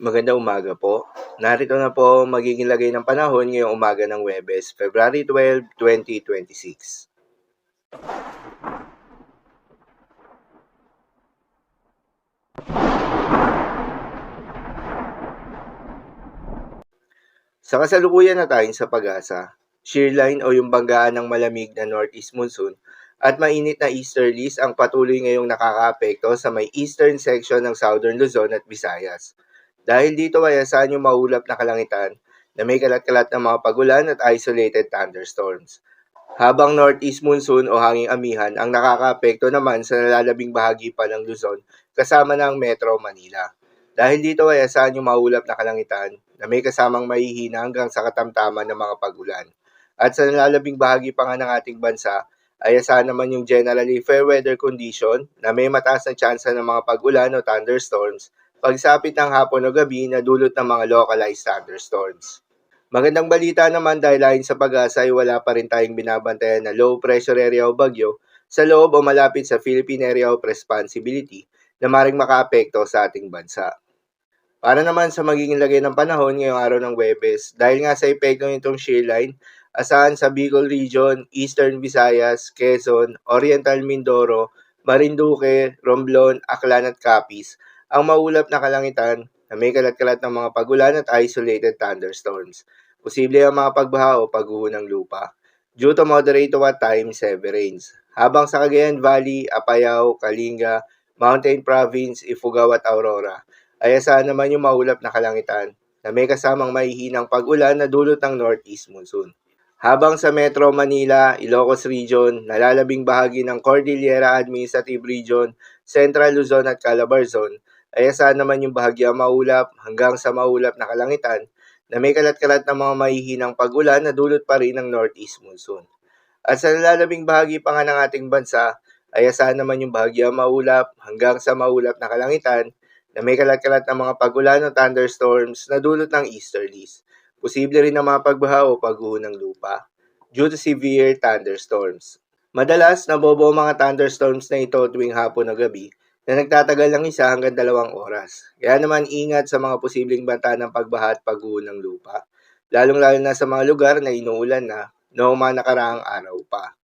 Magandang umaga po. Narito na po ang magiging lagay ng panahon ngayong umaga ng Huwebes, February 12, 2026. Sa kasalukuyan na tayong sa pag-asa, shear line o yung banggaan ng malamig na northeast monsoon at mainit na easterlies ang patuloy ngayong nakakaapekto sa may eastern section ng southern Luzon at Visayas. Dahil dito ay asahan yung maulap na kalangitan na may kalat-kalat na mga pagulan at isolated thunderstorms. Habang northeast monsoon o hanging amihan ang nakakaapekto naman sa nalalabing bahagi pa ng Luzon kasama ng Metro Manila. Dahil dito ay asahan yung maulap na kalangitan na may kasamang mahihina hanggang sa katamtaman ng mga pagulan. At sa nalalabing bahagi pa nga ng ating bansa ay asahan naman yung generally fair weather condition na may mataas na tsansa ng mga pagulan o thunderstorms pagsapit ng hapon o gabi na dulot ng mga localized thunderstorms. Magandang balita naman dahil ayon sa pag-asa ay wala pa rin tayong binabantayan na low pressure area o bagyo sa loob o malapit sa Philippine Area of Responsibility na maring makaapekto sa ating bansa. Para naman sa magiging lagay ng panahon ngayong araw ng Huwebes, dahil nga sa epekto nitong shear line, asahan sa Bicol Region, Eastern Visayas, Quezon, Oriental Mindoro, Marinduque, Romblon, Aklan at Capiz ang maulap na kalangitan na may kalat-kalat ng mga pagulan at isolated thunderstorms. Posible ang mga pagbaha o pagguho ng lupa due to moderate to at times heavy rains. Habang sa Cagayan Valley, Apayao, Kalinga, Mountain Province, Ifugao at Aurora, ay asahan naman yung maulap na kalangitan na may kasamang mahihinang pag-ulan na dulot ng northeast monsoon. Habang sa Metro Manila, Ilocos Region, nalalabing bahagi ng Cordillera Administrative Region, Central Luzon at Calabarzon, ay asahan naman yung bahagyang maulap hanggang sa maulap na kalangitan na may kalat-kalat ng mga mahihinang pag-ulan na dulot pa rin ng northeast monsoon. At sa nalalabing bahagi pa nga ng ating bansa, ay asahan naman yung bahagyang maulap hanggang sa maulap na kalangitan na may kalat-kalat ng mga pagulan o thunderstorms na dulot ng easterlies. Posible rin ang mga pagbaha o pagguho ng lupa due to severe thunderstorms. Madalas, nabobo ang mga thunderstorms na ito tuwing hapon o gabi na nagtatagal ng 1 hanggang 2 oras. Kaya naman ingat sa mga posibleng banta ng pagbaha at pagguho ng lupa, lalong-lalo na sa mga lugar na inuulan na noong mga nakaraang araw pa.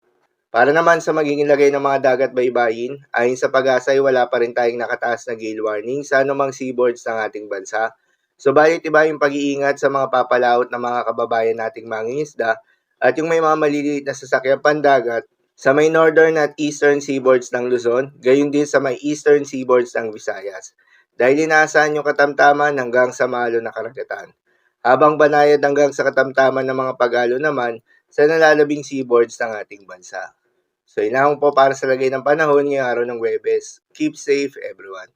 Para naman sa magiging lagay ng mga dagat baybayin, ayon sa pag-asa ay wala pa rin tayong nakataas na gale warning sa anumang seaboards ng ating bansa. Subalit iba yung pag-iingat sa mga papalaot ng mga kababayan nating mangingisda at yung may mga maliliit na sasakyan pandagat sa may northern at eastern seaboards ng Luzon, gayon din sa may eastern seaboards ng Visayas. Dahil inaasahan yung katamtaman hanggang sa malo na karagatan. Habang banayad hanggang sa katamtaman ng mga pagalo naman sa nalalabing seaboards ng ating bansa. So, inahon po para sa lagay ng panahon ngayong araw ng Huwebes. Keep safe, everyone.